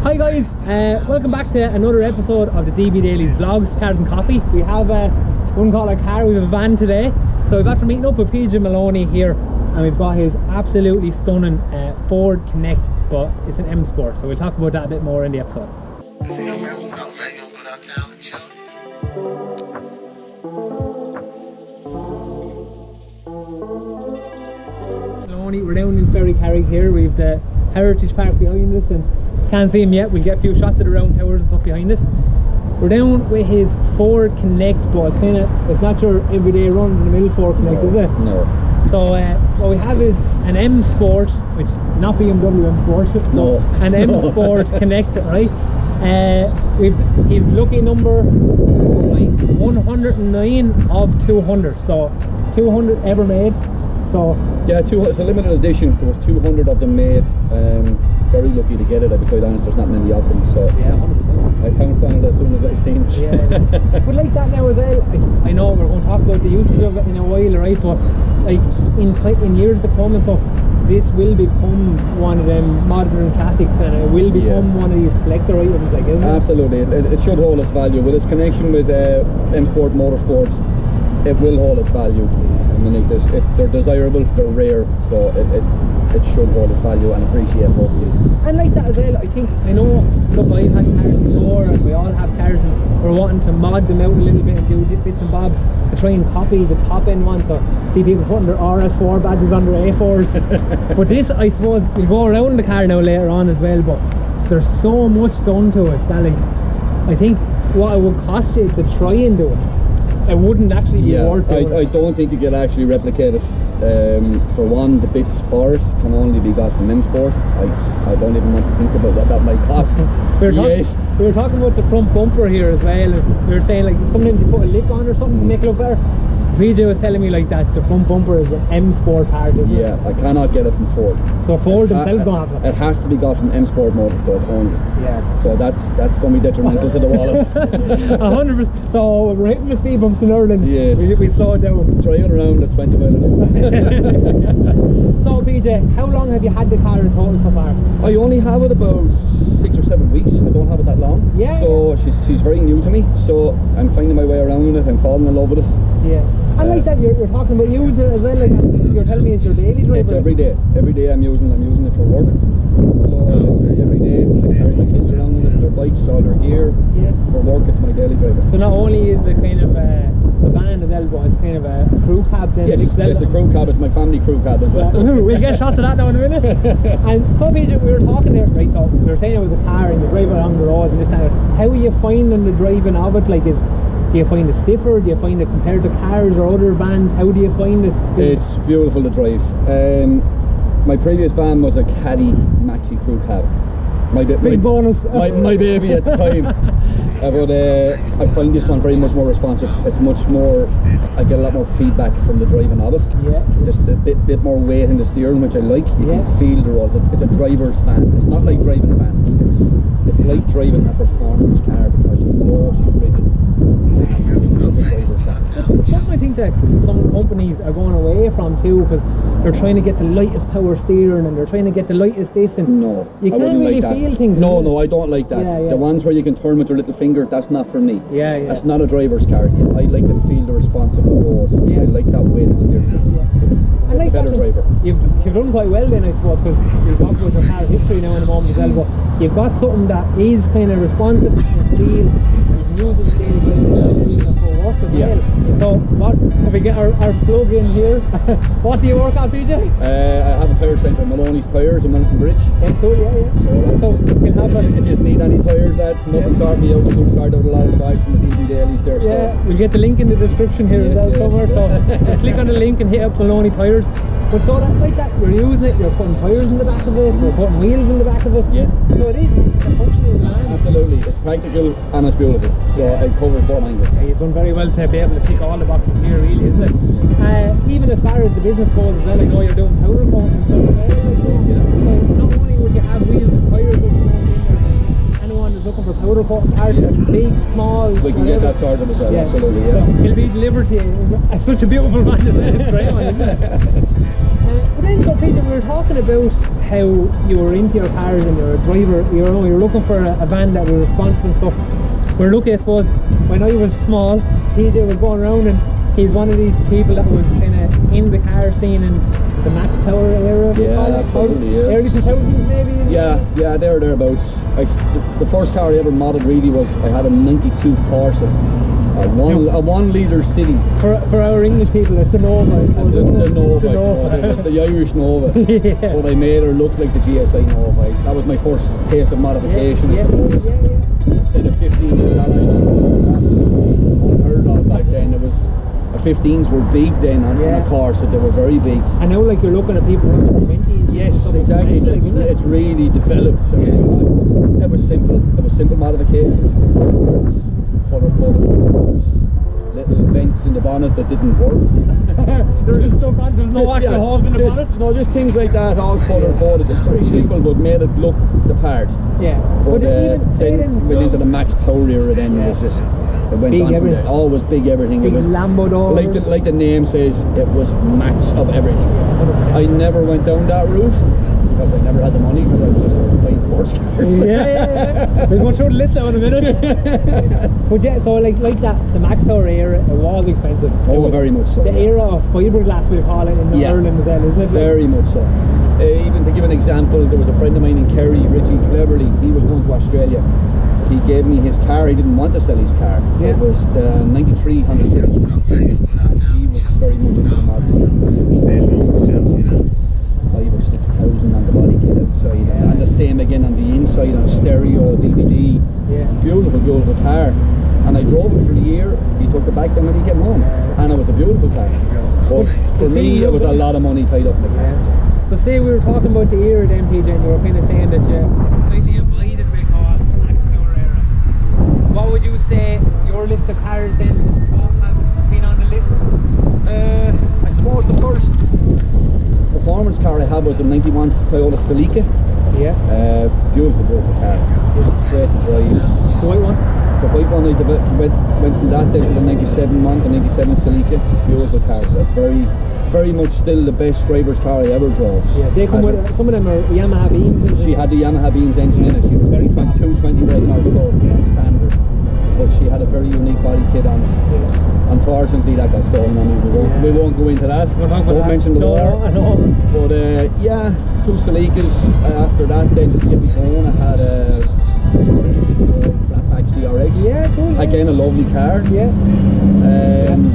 Hi guys, welcome back to another episode of the DB Daily's Vlogs, Cars and Coffee. We have wouldn't call it a car, we have a van today. So we've after meeting up with PJ Maloney here, and we've got his absolutely stunning Ford Connect, but it's an M Sport. So we'll talk about that a bit more in the episode. Maloney, we're down in Ferry Carrig here. We've the Heritage Park behind us, and can't see him yet. We'll get a few shots of the round towers and stuff behind us. We're down with his Ford Connect, but it's not your everyday run in the middle Ford Connect, is it? No. So what we have is an M Sport, which not BMW M Sport, no, an M Sport Connect, right? He's lucky number 109 of 200, so 200 ever made. So yeah, it's a limited edition. There was 200 of them made. Very lucky to get it. I'll be quite honest. There's not many of them, so yeah, 100%. I pounced on it as soon as I seen it. Yeah, but like that now as well. I know we're going to talk about the usage of it in a while, right? But like in years to come and stuff, this will become one of them modern classics, and it will become one of these collector items, like, isn't it? Absolutely. It should hold its value with its connection with M Sport Motorsports. It will hold its value. I mean, like this, they're desirable, they're rare, so it should hold its value and appreciate, hopefully. And like that as well, I know, look, I've had cars before, and we all have cars, and we're wanting to mod them out a little bit and do bits and bobs to try and copy the top end one, so see people putting their RS4 badges on their A4s. But this, I suppose, we'll go around the car now later on as well, but there's so much done to it that, like, I think what it would cost you to try and do it wouldn't actually be worth it. I don't think you can actually replicate it. For one, the bits for it can only be got from M Sport. I don't even want to think about what that might cost. We were talking about the front bumper here as well, and we were saying like sometimes you put a lip on or something to make it look better. PJ was telling me like that the front bumper is an M Sport part, isn't it? Yeah, I cannot get it from Ford. So Ford themselves don't have it? It has to be got from M Sport Motorsport only. Yeah. So that's going to be detrimental to the wallet. 100%. So we're hitting the speed bumps in Ireland. Yes. We slow it down. Driving around at 20 miles. So PJ, how long have you had the car in total so far? I only have it about 6 or 7 weeks. I don't have it that long. Yeah. So she's very new to me. So I'm finding my way around in it. I'm falling in love with it. Yeah. And like that, you're talking about using it as well, like you're telling me it's your daily driver. It's every day. Every day I'm using it for work. So it's every day I carry my kids around in it, their bikes, all their gear. Yeah. For work, it's my daily driver. So not only is it kind of a van as well, but it's kind of a crew cab then. Yes, it's a crew cab. It's my family crew cab as well. We'll get shots of that now in a minute. And so PJ, we were talking there, right, so we were saying it was a car and you drive along the roads and this and that. How are you finding the driving of it? Like, do you find it stiffer? Do you find it compared to cars or other vans? How do you find it? It's beautiful to drive. My previous van was a Caddy Maxi Crew Cab. Big bonus. my baby at the time. But I find this one very much more responsive. It's much more, I get a lot more feedback from the driving of it. Yeah. Just a bit more weight in the steering, which I like. You can feel the road. It's a driver's van. It's not like driving a van. It's like driving a performance car because she's low, she's rigid. It's something I think that some companies are going away from too, because they're trying to get the lightest power steering and they're trying to get the lightest this, and no, you can't really feel things. No, I don't like that. Yeah. The ones where you can turn with your little finger, that's not for me. Yeah. That's not a driver's car. I like to feel the responsible road. Yeah. I like that weighted steering. It's a better driver. You've done quite well then, I suppose, because you've talked about your car history now in a moment as well, but you've got something that is kind of responsive and feels using the daily driver for work as well. So what if we get our plug in here? What do you work at, PJ? I have a tyre centre, Maloneys Tyres in Mountain Bridge. Yeah, cool, yeah. So we'll have if you need any tyres, that's nothing sort me out. We sort out a lot of the guys from the DB Dailies there. Yeah, we'll get the link in the description here as well somewhere. So click on the link and hit up Maloney Tyres. But so that's like that, you're using it, you're putting tyres in the back of it, you're putting wheels in the back of it. Yeah. So it is a functional van. Absolutely, it's practical and it's beautiful. So it covers both angles. Yeah, you've done very well to be able to tick all the boxes here, really, isn't it? Even as far as the business goes as well, I know you're doing powder coating and stuff as well. Not only would you have wheels and tyres, but anyone who's looking for powder coating cars, big, small, we can get that sorted as well. Yeah. Absolutely, So it'll be delivered to you. It's such a beautiful van, it's great one, isn't it? But then, so Peter, we were talking about how you were into your cars and you're a driver, you're looking for a van that was responsive and stuff. We're looking, I suppose, when I was small, PJ was going around and he's one of these people that was kind of in the car scene in the Max Power era. Yeah, absolutely, yeah. Early 2000s maybe? Yeah, thereabouts. The first car I ever modded really was, I had a 92 Corsa. A 1 litre city. For our English people, it's a Nova, I suppose. The Nova, I suppose. It was the Irish Nova. Yeah. But I made her look like the GSI Nova. That was my first taste of modification, I suppose. Instead of 15 inch alloys, absolutely unheard of back then. It was, 15s were big then on a car, so they were very big. I know, like you're looking at people running 20 inches. Yes, exactly. It's really developed. So it was simple. It was simple modifications. Colour coders, little vents in the bonnet that didn't work. They were just stuck on, there's no actual holes in the bonnet? No, just things like that, all colour coded. It's very simple, but made it look the part. Yeah. But then went into the Max Power era then, it was just, it went big on from there. Always big everything. Big it was Lambo doors. like the name says, it was max of everything. I never went down that route because I never had the money, because I was just buying sports cars. Yeah. We're going to show the list now in a minute. But yeah, so like that, the Max Power era, it was expensive. Oh, very much so. The era of fiberglass, we call it, in Ireland as well, isn't it? Very much so. Even to give an example, there was a friend of mine in Kerry, Richie Cleverly. He was going to Australia. He gave me his car. He didn't want to sell his car. Yeah. It was the 93 Honda Civic. And he was very much into the mod scene. 5,000 or 6,000 on the body kit outside, and the same again on the inside on stereo, DVD. Yeah. Beautiful car. And I drove it for a year. He took it back then when he came home, and it was a beautiful car. But for me, it was a lot of money tied up in the car. Yeah. So say we were talking about the era then, PJ, and you were kind of saying that you slightly avoided being called the Max Power era. What would you say your list of cars then have been on the list? I suppose the first performance car I had was a 91 Toyota Celica. Yeah. Beautiful car. Great to drive. The white one? The white one, I went from that then to the 97 one, the 97 Celica. Beautiful car. Very much still the best driver's car I ever drove. Yeah, they come with, some of them are Yamaha beams. She had the Yamaha beams engine in it. She was very fun, 220 brake horsepower, standard. But she had a very unique body kit on it. Yeah. Unfortunately, that got stolen on me. We won't go into that. Don't mention the war. I know. But yeah, 2 Celicas. After that, then to get me going, I had a flatback CRX. Yeah, cool. Yeah. Again, a lovely car. Yes.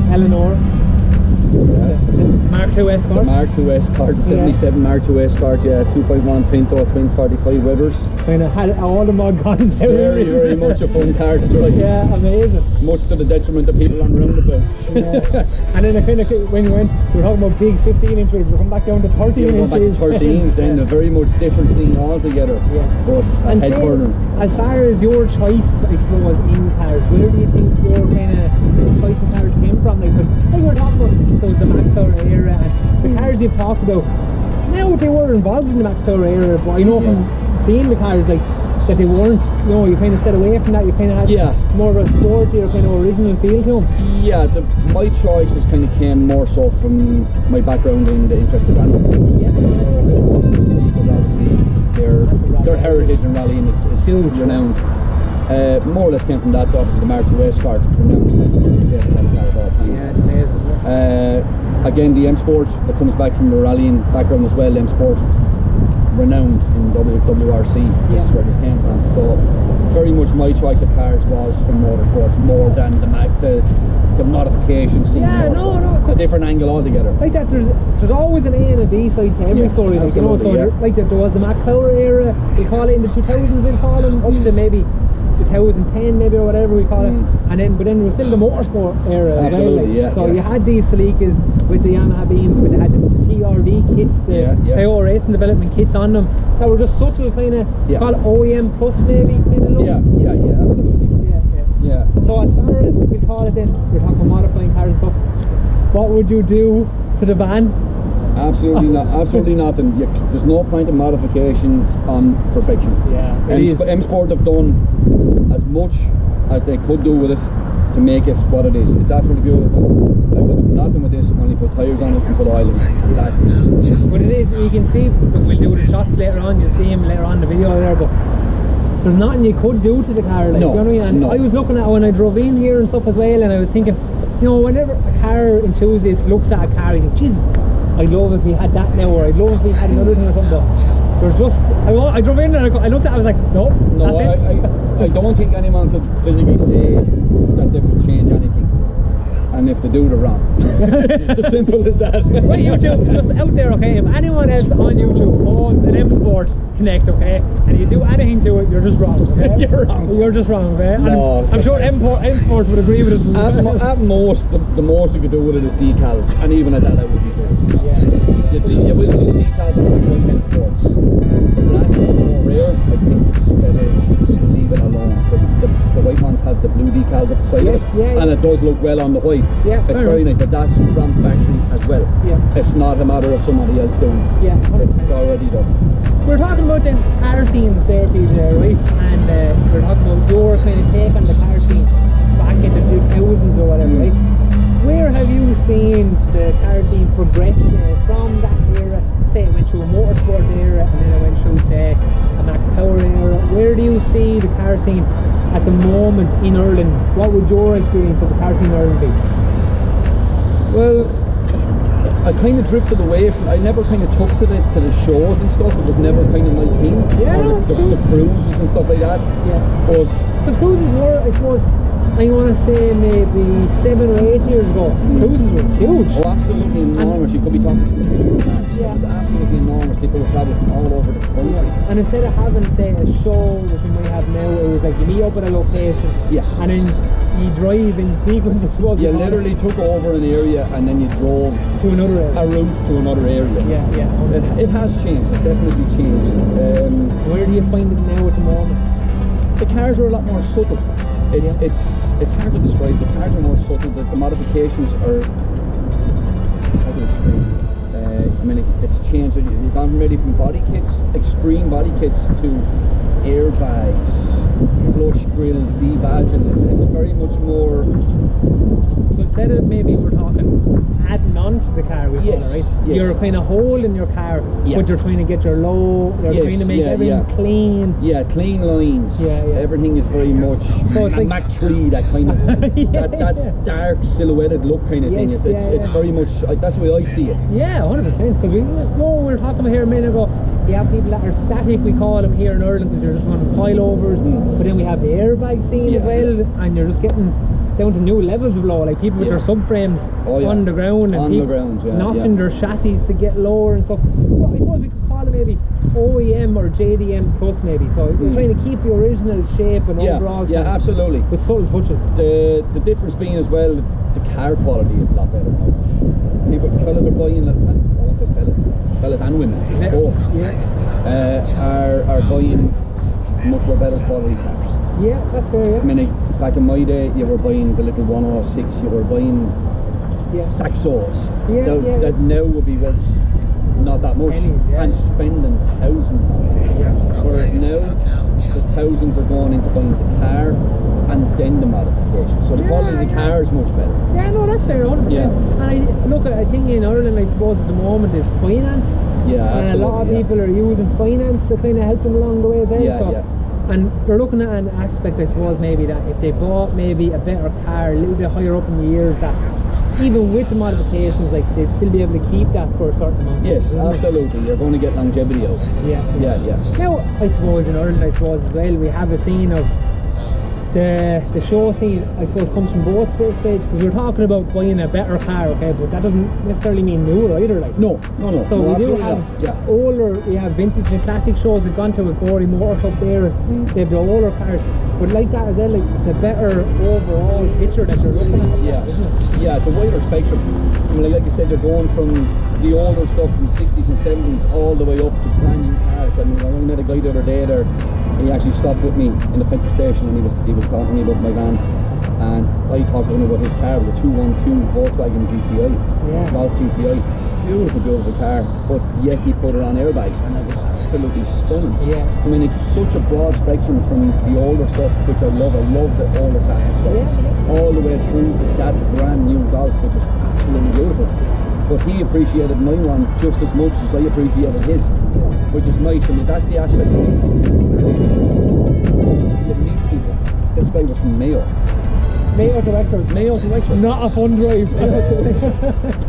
Eleanor. Yeah. Mark II Escort. The Mark II Escort, the 77 Mark II Escort, 2.1 Pinto, twin 45 Webers. Kind of had all the mod guns out. Very much a fun car to drive. Yeah, amazing. Much to the detriment of people on roundabouts. Yeah. And then when you went, we were talking about big 15 inch wheels, we're coming back down to 13 inches. Going back to 13s then, a very much different scene altogether. Yeah. But a head burner. As far as your choice, I suppose, in cars, where do you think your kind of choice in cars came from? Like we were talking about the Max Power era and the cars you've talked about. Now they were involved in the Max Power era, but I know from seeing the cars like that they weren't. You know, you kind of stayed away from that. You kind of had more of a sporty or kind of original feel to them. Yeah, my choices kind of came more so from my background in the interest in rallying. Yeah. Because obviously their heritage in rallying is renowned. More or less came from that. Obviously the Mark II Escort, renowned. Yeah, it's amazing. Again, the M Sport that comes back from the rallying background as well. M Sport, renowned in WRC. This is where this came from. So very much my choice of cars was from motorsport more than the modification scene. Yeah, no, a different angle altogether. Like that, there's always an A and a B side to every story. Like, you know, so like that, there was the Max Power era. We call it in the 2000s. We call them up to maybe 2010 maybe or whatever we call it, and then there was still the motorsport era as well. Like. So you had these Celicas with the Yamaha beams, with they had the TRD kits, the Toyota Racing Development kits on them that were just subtle kind of call it OEM plus maybe kind of look. Absolutely. Yeah. So as far as we call it then, we're talking modifying cars and stuff. What would you do to the van? Absolutely not. Absolutely nothing. There's no point in modifications on perfection. Yeah. M Sport have done as much as they could do with it to to make it what it is. It's absolutely beautiful. I would do nothing with this, only put tyres on it and put oil in it. That's it. But it is, you can see, we'll do the shots later on, you'll see him later on in the video there, but there's nothing you could do to the car, like, no, you know what I mean? And no. I was looking at it when I drove in here and stuff as well, and I was thinking, you know, whenever a car enthusiast looks at a car, you think, Jesus, I'd love if he had that now, or I'd love if he had another thing or something, but there's just, I drove in and I looked at it, I was like, no, no, I don't think anyone could physically say that they would change anything. And if they do, they're wrong. It's as simple as that. Right, YouTube, just out there, okay, if anyone else on YouTube owns an M Sport Connect, okay, and you do anything to it, you're just wrong, okay? You're wrong. You're just wrong, okay? No, I'm sure M Sport would agree with us. At most, the most you could do with it is decals, and even at that I would be doing. Yeah. You see, you will see decals on the white M Sports. The black is more rare. I think it's better to leave it alone. The white ones have the blue decals up the side of it, and it does look well on the white. Yeah, it's very nice, but that's from factory as well. Yeah. It's not a matter of somebody else doing it. Yeah, it's already done. We're talking about the car scenes there, PJ, right? And we're talking about your kind of take on the car scene back in the 2000s or whatever, right? Where have you seen the car scene progress from that era? Say it went through a motorsport era and then it went through, say, a Max Power era. Where do you see the car scene at the moment in Ireland? What would your experience of the car scene in Ireland be? Well, I kind of drifted away from. I never kind of took to the shows and stuff. It was never kind of my thing. Yeah, or the cruises and stuff like that. Yeah. But because cruises were, I suppose, I want to say maybe 7 or 8 years ago, cruises were huge. Oh, absolutely enormous. You could be talking to people. Yeah. It was absolutely enormous. People would travel from all over the country. Yeah. And instead of having, say, a show which we might have now, it was like you meet up at a location, and then you drive in sequence, I suppose. You literally took over an area and then you drove to another area. A route to another area. Yeah, yeah. It has changed. It's definitely changed. Where do you find it now at the moment? The cars are a lot more subtle. It's hard to describe. The cars are more subtle. The modifications are, how to explain? I mean, it's changed. You've gone from body kits, extreme body kits, to airbags, flush grills, debadging. It's very much more. So instead of maybe we're talking adding on to the car, we call it, right? Yes. You're kind of holding your car, but you're trying to get your low. You're trying to make everything clean. Yeah, clean lines. Yeah. Everything is very much so it's like Mac 3, that kind of that dark silhouetted look kind of thing. It's very much. That's the way I see it. Yeah, 100%. Because we were talking about here a minute ago. We have people that are static, we call them here in Ireland, because you're just running coilovers. But then we have the airbag scene as well, and you're just getting down to new levels of low, like people with their subframes on the ground and notching their chassis to get lower and stuff. Well, I suppose we could call it maybe OEM or JDM plus maybe. So you're trying to keep the original shape and overall sense, absolutely, with subtle touches. The difference being as well, the car quality is a lot better now. Fellas are buying, I won't say fellas and women, both are buying much more better quality cars. Yeah, that's fair. Yeah. I mean, back in my day, you were buying the little 106, you were buying Saxos that now would be worth not that much, and spending thousands on it. Whereas now, the thousands are going into buying the car and then the modification. So the quality of the car is much better. Yeah, no, that's fair, 100%. And I think in Ireland, I suppose at the moment is finance. Yeah, and a lot of people are using finance to kind of help them along the way as well. And we're looking at an aspect, I suppose, maybe that if they bought maybe a better car a little bit higher up in the years, that even with the modifications, like they'd still be able to keep that for a certain amount of time. Yes, absolutely. You're going to get longevity out of it. Yeah. Now, I suppose in Ireland, as well, we have a scene of the show scene, I suppose, comes from both stages, because we're talking about buying a better car, okay, but that doesn't necessarily mean newer either, like. No. So we do have older, we have vintage and classic shows. We've gone to a Gorey Motor Club there, they have the older cars, but like that as well, like, it's a better overall picture that you're looking at. Yeah, it's a wider spectrum. I mean, like you said, you're going from the older stuff from the 60s and 70s all the way up to brand new cars. I mean, I only met a guy the other day there, and he actually stopped with me in the petrol station, and he was talking to me about my van, and I talked to him about his car. It was a 212 Volkswagen GTI, Golf GTI, beautiful car, but yet he put it on airbags, and I was absolutely stunning. Yeah. I mean, it's such a broad spectrum from the older stuff, which I love. I love the older classic stuff, all the way through to that brand new Golf, which is absolutely beautiful. But he appreciated my one just as much as I appreciated his, which is nice. I mean, that's the aspect. You meet people. This guy was from Mayo. Mayo to Wexford. Mayo to Wexford. Not a fun drive.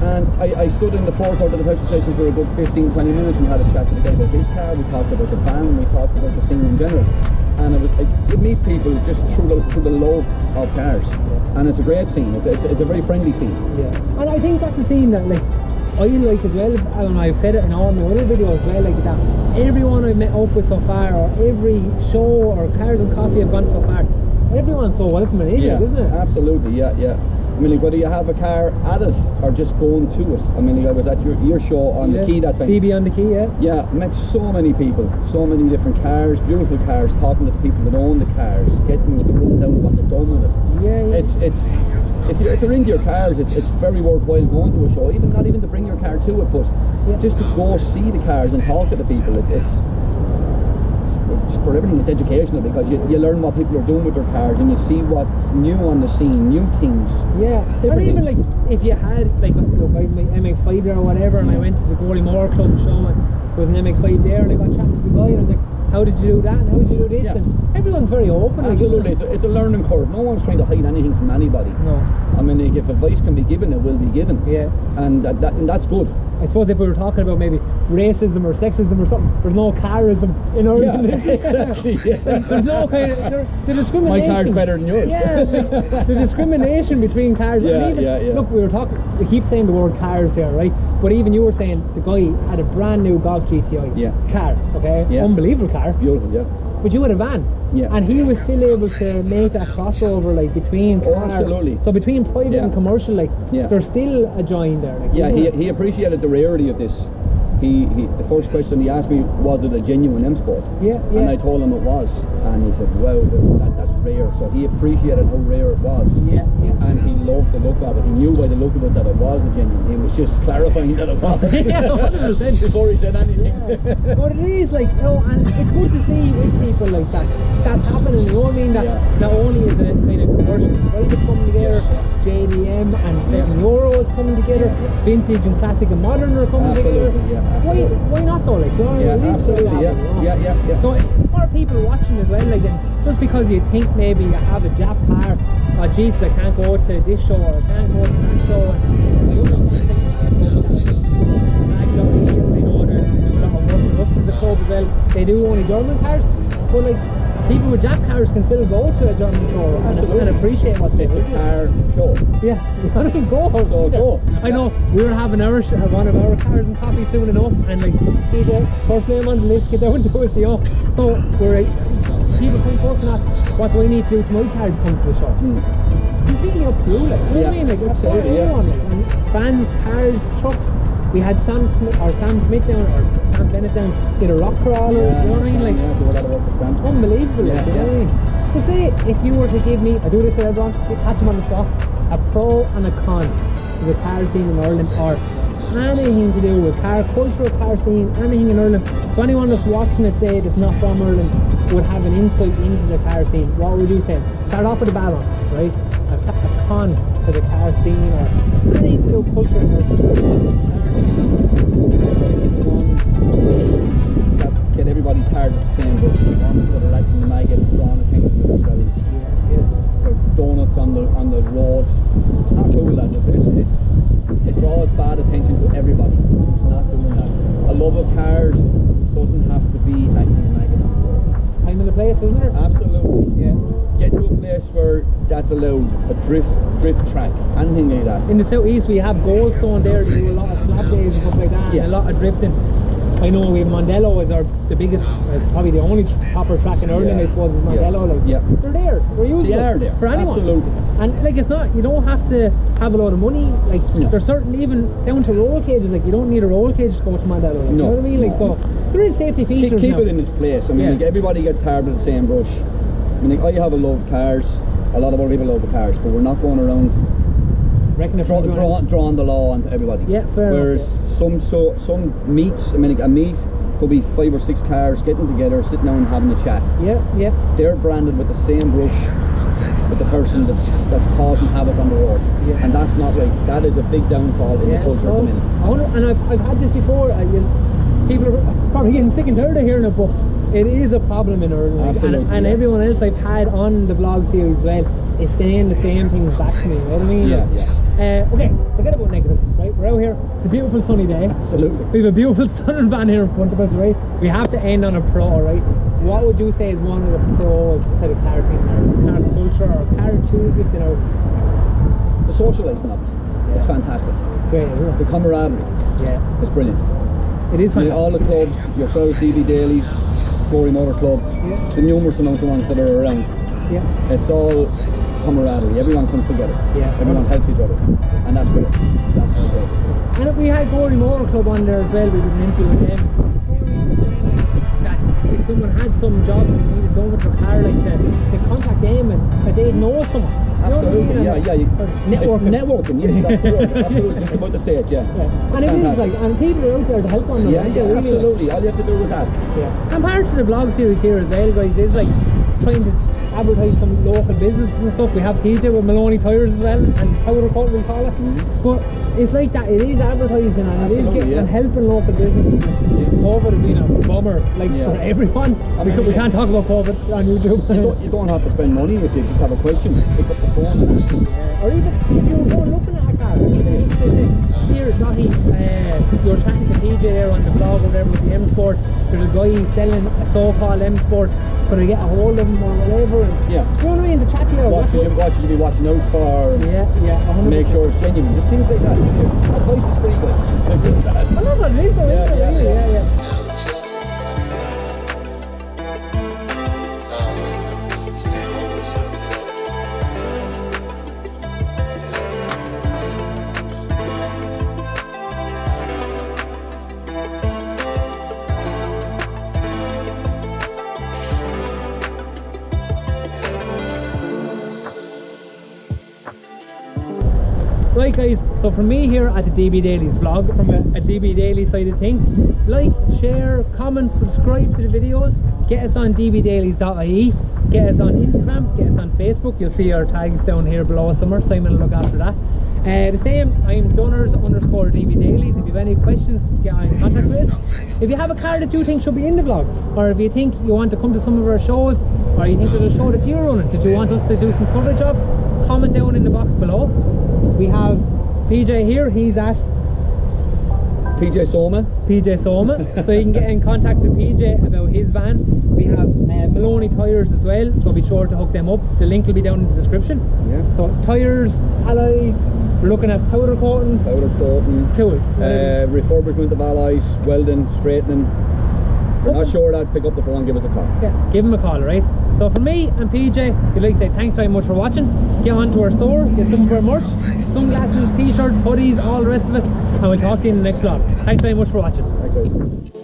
And I stood in the forecourt of the petrol station for a good 15-20 minutes and had a chat to the guy about his car. We talked about the van, we talked about the scene in general. And you meet people just through the love of cars. And it's a great scene. It's a very friendly scene. Yeah. And I think that's the scene that like I like as well, and I've said it in all my other videos as well, like that everyone I've met up with so far, or every show or Cars and Coffee I've gone so far, everyone's so welcoming, isn't it? Absolutely, yeah. I mean, like, whether you have a car at it or just going to it. I mean, like, I was at your show on the Quay that time. PB on the Quay, yeah. Yeah, met so many people, so many different cars, beautiful cars, talking to the people that own the cars, getting the rundown of what they've done with it. Yeah. If you're into your cars, it's very worthwhile going to a show, not even to bring your car to it, but just to go see the cars and talk to the people. It's for everything. It's educational because you learn what people are doing with their cars and you see what's new on the scene, new things. Yeah, or even like if you had like look, I had my MX-5 there or whatever, and I went to the Gory Moore Club show and there was an MX-5 there, and I got chatting to the guy and I was like, how did you do that and how did you do this? And everyone's very open. Absolutely, it's a learning curve. No one's trying to hide anything from anybody. No. I mean, if advice can be given, it will be given. Yeah. And that's good. I suppose if we were talking about maybe racism or sexism or something, there's no carism in our exactly. Yeah. There's no kind of the discrimination. My car's better than yours. Yeah, the discrimination between cars. Yeah. Look, we keep saying the word cars here, right? But even you were saying the guy had a brand new Golf GTI car, okay? Yeah. Unbelievable car. Beautiful, yeah. But you had a van. Yeah. And he was still able to make that crossover like between car. Absolutely. So between private and commercial, like there's still a join there. Like, he appreciated the rarity of this. The first question he asked me, was it a genuine M Sport? And I told him it was, and he said, well, that's rare. So he appreciated how rare it was. And he loved the look of it. He knew by the look of it that it was a genuine. He was just clarifying that it was. 100%. Before he said anything. But it is like, you know, and it's good to see with people like that. That's happening, you know what I mean? That not only is it kind of commercial private coming together, JDM and Euro is coming together, vintage and classic and modern are coming together. Why not though? Like, absolutely. Yeah. So for people watching as well, like, just because you think maybe you have a Jap car, oh Jesus, I can't go to this show or I can't go to that show. I know they're doing a lot of work with us as a club as well. They do only German cars, but like people with Jap cars can still go to a German show and appreciate what's there. It's a car show. Yeah, I mean, go. So go. I know we were having one of our Cars and Coffee soon enough, and like first name on the list, get down to it, you know. So we're people come to us and ask, what do I need to do to my car to come to the show? It's completely up to you, like. You know what I mean? Like, it's for everyone. Like, and vans, cars, trucks. We had Sam Smith down, or Sam Bennett down, did a rock crawler, you know what I mean? Like, do a lot of work with Sam. Unbelievable, like, you know what I mean? So say, if you were to give me, I do this with everyone, catch them on the spot, a pro and a con to the car scene in Ireland, or anything to do with car culture, car scene, anything in Ireland. So anyone that's watching it, say, that's not from Ireland, would have an insight into the car scene. What would you say? Start off with a bad one, right? A con to the car scene, or anything to do with culture in Ireland. That get everybody tired of the same brush. The ones that are like the maggots drawing attention to themselves. Donuts on the road. It's not cool, that. It draws bad attention to everybody. It's not doing that. A love of cars doesn't have to be acting a maggot on the road. Time in the place, isn't there? Absolutely. Yeah. Get to a place where that's allowed, a drift track, anything like that. In the southeast we have Goldstone there, they do a lot of slab days and stuff like that, and a lot of drifting. I know we have Mondello is the biggest, probably the only proper track in Ireland, I suppose, is Mondello. Like, they're there, they're useful. They are there for anyone. Absolutely. And like, it's not, you don't have to have a lot of money. Like, there's certain, even down to roll cages. Like, you don't need a roll cage to go to Mondello. Like, you know what I mean? Like, so there is safety features. Keep it in its place. I mean, like, everybody gets tired of the same brush. I mean, like, I have a love of cars. A lot of other people love the cars, but we're not going around drawing the law onto everybody. Yeah, fair. Whereas some meats, I mean, like, a meat could be 5 or 6 cars getting together, sitting down and having a chat. Yeah. They're branded with the same brush with the person that's causing havoc on the road. Yeah. And that's not right. That is a big downfall in the culture at the minute. And I've had this before. People are probably getting sick and tired of hearing it, but it is a problem in Ireland. Absolutely, and everyone else I've had on the vlog series as well is saying the same things back to me. You know what I mean? Okay, forget about negatives, right? We're out here. It's a beautiful sunny day. Absolutely. We have a beautiful southern van here in front of us, right? We have to end on a pro, right? What would you say is one of the pros to the car scene, or car culture, or car enthusiasts, you know? The socialising of it. It's fantastic. It's great, isn't it? The camaraderie. Yeah. It's brilliant. It is fantastic. All the clubs, yourselves, DB Dailies, Gory Motor Club, the numerous amounts of ones that are around. Yeah. It's all camaraderie. Everyone comes together. Yeah. Everyone helps each other. And that's great. It's absolutely great. And we had Gory Motor Club on there as well. We did an interview with them. That if someone had some job and they needed done with their car, like to contact them and that they'd know someone. Absolutely, you know what I mean? Networking. Networking, yes, that's the word. Absolutely, just about to say it, yeah. And it is like, and people are out there to help on them. Yeah, Really absolutely. All you have to do is ask. Yeah. And part of the vlog series here as well, guys, is like trying to advertise some local businesses and stuff. We have PJ with Maloney Tyres as well, and powder coat we call it. But it's like that, it is advertising and it is getting and helping local businesses. COVID has been a bummer, like for everyone. We can't talk about COVID on YouTube. You don't have to spend money if you just have a question. Pick up the phone. Or even if you were going looking at a car, here, Johnny, you were chatting to PJ there on the vlog or whatever with the M Sport. There's a guy selling a so-called M Sport. Could I get a hold of him or whatever? And, you know what I mean? The chat here. What you be watching out for. 100%. Make sure it's genuine. Just things like that. Advice is free, guys. Simple as that. I love that. It is, yeah. Right guys, so from me here at the DB Dailies vlog, from a DB Daily side of thing, like, share, comment, subscribe to the videos, get us on dbdailies.ie, get us on Instagram, get us on Facebook. You'll see our tags down here below somewhere. Simon will look after that. The same, I'm Dunners_DB Dailies. If you have any questions, get in contact with us. If you have a car that you think should be in the vlog, or if you think you want to come to some of our shows, or you think there's a show that you're running that you want us to do some coverage of, comment down in the box below. We have PJ here, he's at PJ Soma. So you can get in contact with PJ about his van. We have Maloney Tyres as well, so be sure to hook them up. The link will be down in the description. Yeah. So tyres, alloys, we're looking at powder coating. Cool. Refurbishment of alloys, welding, straightening. If you're not sure that, pick up the phone, give us a call. Yeah, give him a call, right? So for me and PJ, we'd like to say thanks very much for watching. Get on to our store, get some of our merch, sunglasses, t-shirts, hoodies, all the rest of it, and we'll talk to you in the next vlog. Thanks very much for watching. Thanks guys.